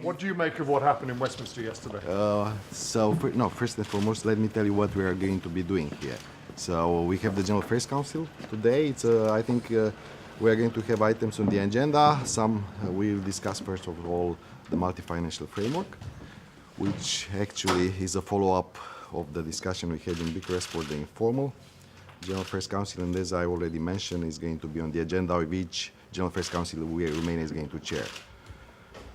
What do you make of what happened in Westminster yesterday? First and foremost, let me tell you what we are going to be doing here. So we have the General Affairs Council today. I think we are going to have items on the agenda. Some we'll discuss first of all the multi-financial framework, which actually is a follow-up of the discussion we had in Bucharest for the informal General Affairs Council, and as I already mentioned, is going to be on the agenda of each General Affairs Council Romania is going to chair.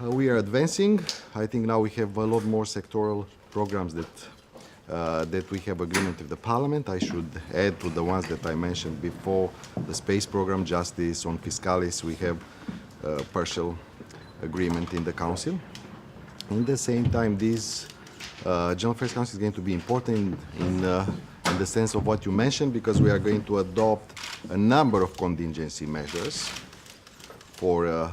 We are advancing. I think now we have a lot more sectoral programs that we have agreement with the Parliament. I should add to the ones that I mentioned before, the space program, justice, on fiscalis, we have partial agreement in the Council. In the same time, this General Affairs Council is going to be important in the sense of what you mentioned, because we are going to adopt a number of contingency measures for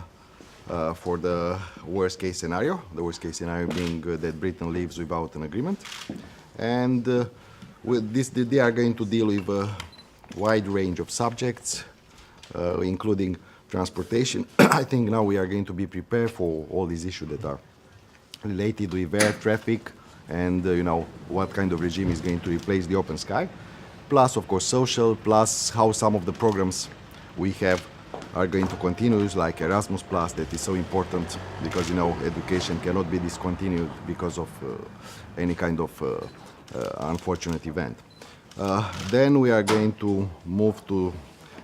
the worst case scenario, the worst case scenario being that Britain leaves without an agreement. And with this, they are going to deal with a wide range of subjects, including transportation. I think now we are going to be prepared for all these issues that are related with air traffic and what kind of regime is going to replace the open sky, plus of course social, plus how some of the programs we have are going to continue, like Erasmus Plus, that is so important because education cannot be discontinued because of any kind of unfortunate event. Then we are going to move to,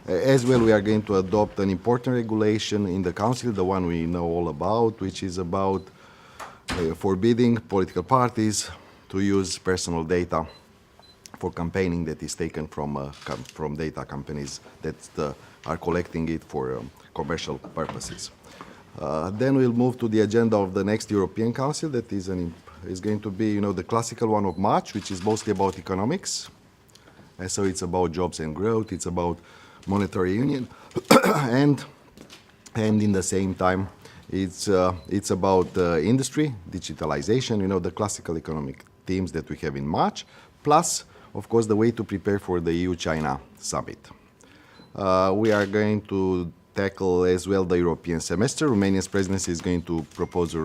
as well, we are going to adopt an important regulation in the Council, the one we know all about, which is about forbidding political parties to use personal data for campaigning that is taken from data companies that are collecting it for commercial purposes. Then we'll move to the agenda of the next European Council that is going to be the classical one of March, which is mostly about economics. And so it's about jobs and growth, it's about monetary union, and in the same time it's about industry, digitalization, the classical economic themes that we have in March, plus of course the way to prepare for the EU-China summit. We are going to tackle as well the European semester. Romania's presidency is going to propose a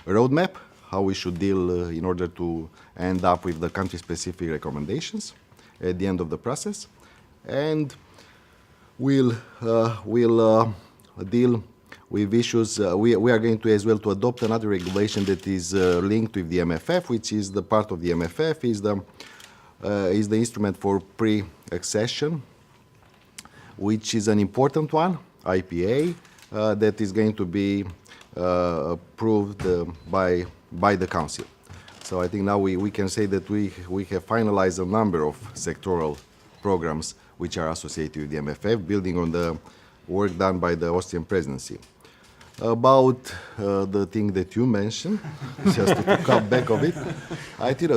roadmap, how we should deal in order to end up with the country-specific recommendations at the end of the process. And we'll deal with issues. We are going to as well to adopt another regulation that is linked with the MFF, which is the part of the MFF, is the instrument for pre-accession, which is an important one, IPA, that is going to be approved by the Council. So I think now we can say that we have finalized a number of sectoral programs which are associated with the MFF, building on the work done by the Austrian presidency. About the thing that you mentioned, just to come back of it, I think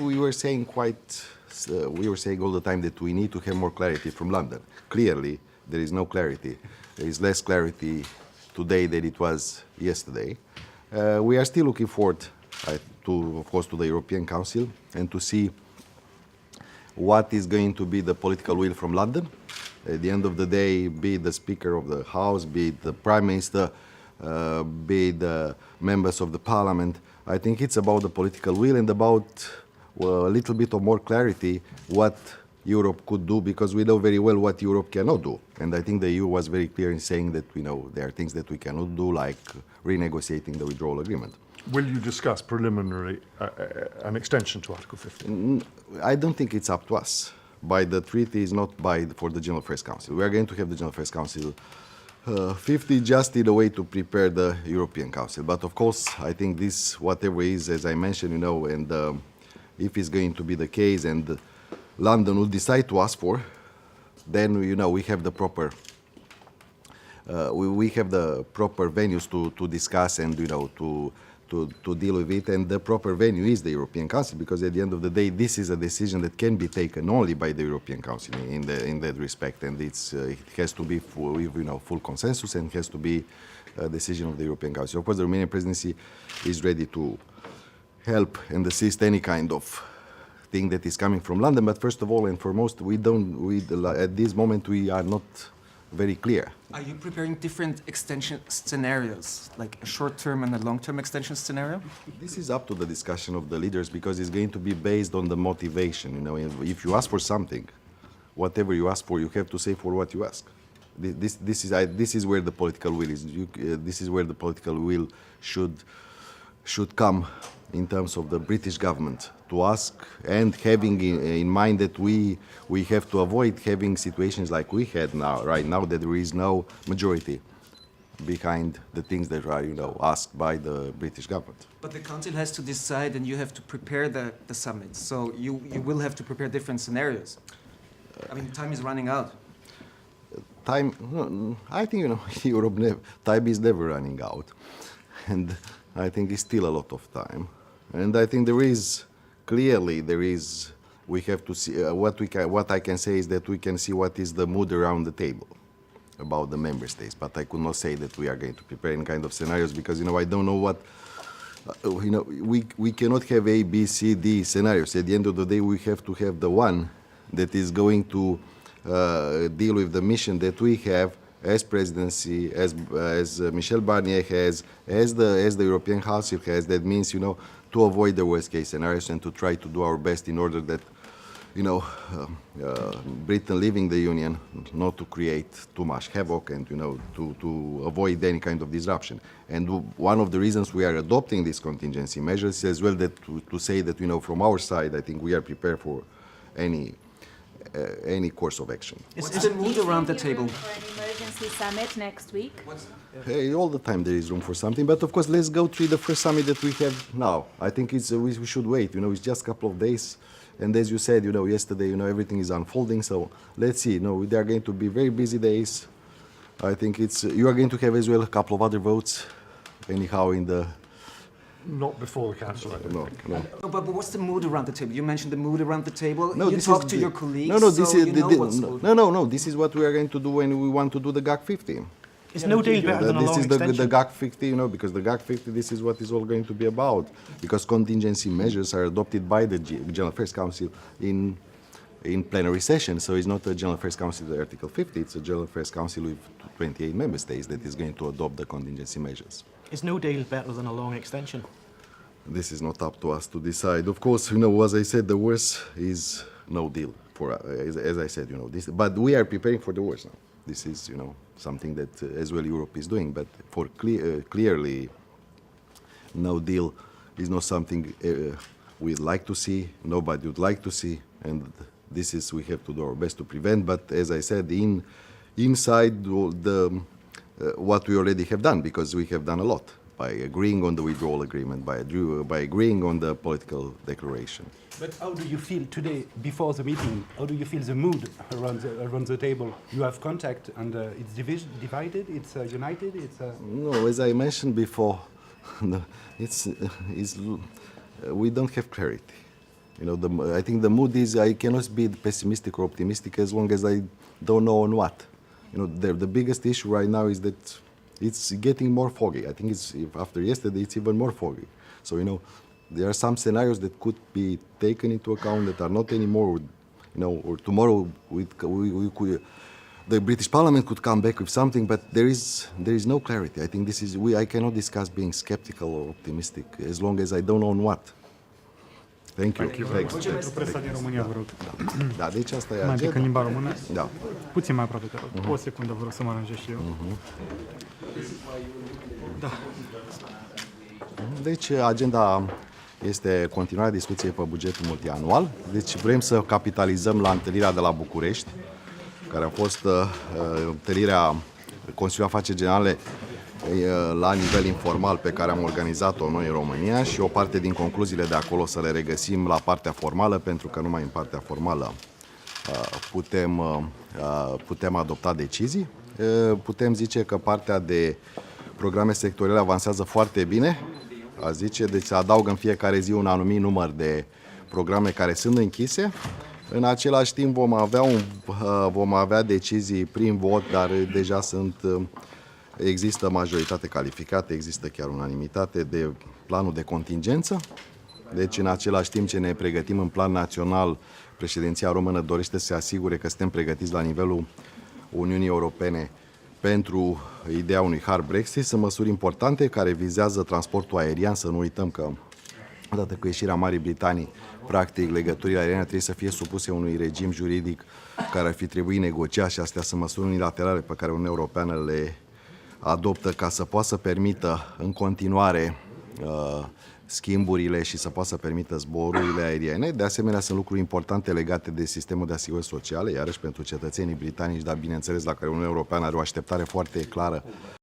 we were saying all the time that we need to have more clarity from London. Clearly, there is no clarity. There is less clarity today than it was yesterday. We are still looking forward, of course, to the European Council and to see what is going to be the political will from London. At the end of the day, be it the Speaker of the House, be it the Prime Minister, be it the members of the Parliament, I think it's about the political will and about a little bit of more clarity what Europe could do, because we know very well what Europe cannot do. And I think the EU was very clear in saying that there are things that we cannot do, like renegotiating the withdrawal agreement. Will you discuss preliminarily an extension to Article 50? I don't think it's up to us. By the treaty is not for the General Affairs Council. We are going to have the General Affairs Council 50 just in a way to prepare the European Council. But of course, I think this, whatever is, as I mentioned, and if it's going to be the case and London will decide to ask for, then we have the proper venues to discuss and to deal with it, and the proper venue is the European Council, because at the end of the day, this is a decision that can be taken only by the European Council in that respect, and it has to be full consensus and has to be a decision of the European Council. Of course, the Romanian presidency is ready to help and assist any kind of thing that is coming from London. But first of all and foremost, at this moment we are not very clear. Are you preparing different extension scenarios, like a short-term and a long-term extension scenario? This is up to the discussion of the leaders because it's going to be based on the motivation. You know, if you ask for something, whatever you ask for, you have to say for what you ask. This is where the political will is. This is where the political will should come in terms of the British government to ask, and having in mind that we have to avoid having situations like we had right now, that there is no majority behind the things that are, you know, asked by the British government. But the council has to decide, and you have to prepare the summit. So you will have to prepare different scenarios. I mean, time is running out. Time, I think, you know, Europe, time is never running out, and I think it's still a lot of time. And I think we have to see, what I can say is that we can see what is the mood around the table about the member states, but I could not say that we are going to prepare any kind of scenarios because, you know, I don't know what, you know, we cannot have A, B, C, D scenarios. At the end of the day, we have to have the one that is going to deal with the mission that we have as presidency, as Michel Barnier has, as the European Council has. That means, you know, to avoid the worst case scenarios and to try to do our best in order that, you know, Britain leaving the Union, not to create too much havoc and, you know, to avoid any kind of disruption. And one of the reasons we are adopting these contingency measures is as well that to say that, you know, from our side, I think we are prepared for any course of action. What's the mood around the table? For an emergency summit next week. Hey, all the time there is room for something, but of course let's go through the first summit that we have now. I think it's we should wait. You know, it's just a couple of days, and as you said, you know, yesterday, you know, everything is unfolding. So let's see. You know, there are going to be very busy days. I think you are going to have as well a couple of other votes, anyhow in the. Not before the council. No. No, but what's the mood around the table? You mentioned the mood around the table. No, you talk to your colleagues. No. This is what we are going to do when we want to do the GAC 50. Is no deal better than a long extension? This is the GAC 50, you know, because the GAC 50, this is what is all going to be about. Because contingency measures are adopted by the General Affairs Council in plenary session. So it's not a General Affairs Council with Article 50, it's a General Affairs Council with 28 member states that is going to adopt the contingency measures. Is no deal better than a long extension? This is not up to us to decide. Of course, you know, as I said, the worst is no deal. As I said, you know, this. But we are preparing for the worst now. This is, you know, something that as well Europe is doing. But for clearly, no deal is not something we'd like to see. Nobody would like to see, and this is we have to do our best to prevent. But as I said, inside what we already have done, because we have done a lot by agreeing on the withdrawal agreement, by agreeing on the political declaration. But how do you feel today, before the meeting? How do you feel the mood around the table? You have contact, and it's divided, it's united, it's... No, as I mentioned before, we don't have clarity. You know, I think the mood is, I cannot be pessimistic or optimistic as long as I don't know on what. You know, the biggest issue right now is that it's getting more foggy. I think after yesterday, it's even more foggy. So, you know, there are some scenarios that could be taken into account that are not anymore, you know, or tomorrow we could, the British Parliament could come back with something, but there is no clarity. I think I cannot discuss being skeptical or optimistic as long as I don't know on what. Thank you. Pentru presa din România, vă rog. Da, deci asta e Mai agenda. pic în limba română? Da. Puțin mai aproape, te rog. O secundă, vă rog să mă aranjez și eu. Deci agenda este continuarea discuției pe bugetul multianual. Deci vrem să capitalizăm la întâlnirea de la București, care a fost întâlnirea Consiliului Afaceri Generale la nivel informal pe care am organizat-o noi în România, și o parte din concluziile de acolo să le regăsim la partea formală, pentru că numai în partea formală putem adopta decizii. Putem zice că partea de programe sectoriale avansează foarte bine, a zice, deci se adaugă în fiecare zi un anumit număr de programe care sunt închise. În același timp vom avea decizii prin vot, dar deja există majoritate calificată, există chiar unanimitate de planul de contingență. Deci, în același timp ce ne pregătim în plan național, președinția română dorește să se asigure că suntem pregătiți la nivelul Uniunii Europene pentru ideea unui hard Brexit. Sunt măsuri importante care vizează transportul aerian. Să nu uităm că, odată cu ieșirea Marii Britanii, practic, legăturile aeriene trebuie să fie supuse unui regim juridic care ar fi trebuit negociat și astea sunt măsuri unilaterale pe care Uniunea Europeană le adoptă ca să poată să permită în continuare schimburile și să poată să permită zborurile aeriene. De asemenea, sunt lucruri importante legate de sistemul de asigurări sociale, iarăși pentru cetățenii britanici, dar bineînțeles la care Uniunea Europeană are o așteptare foarte clară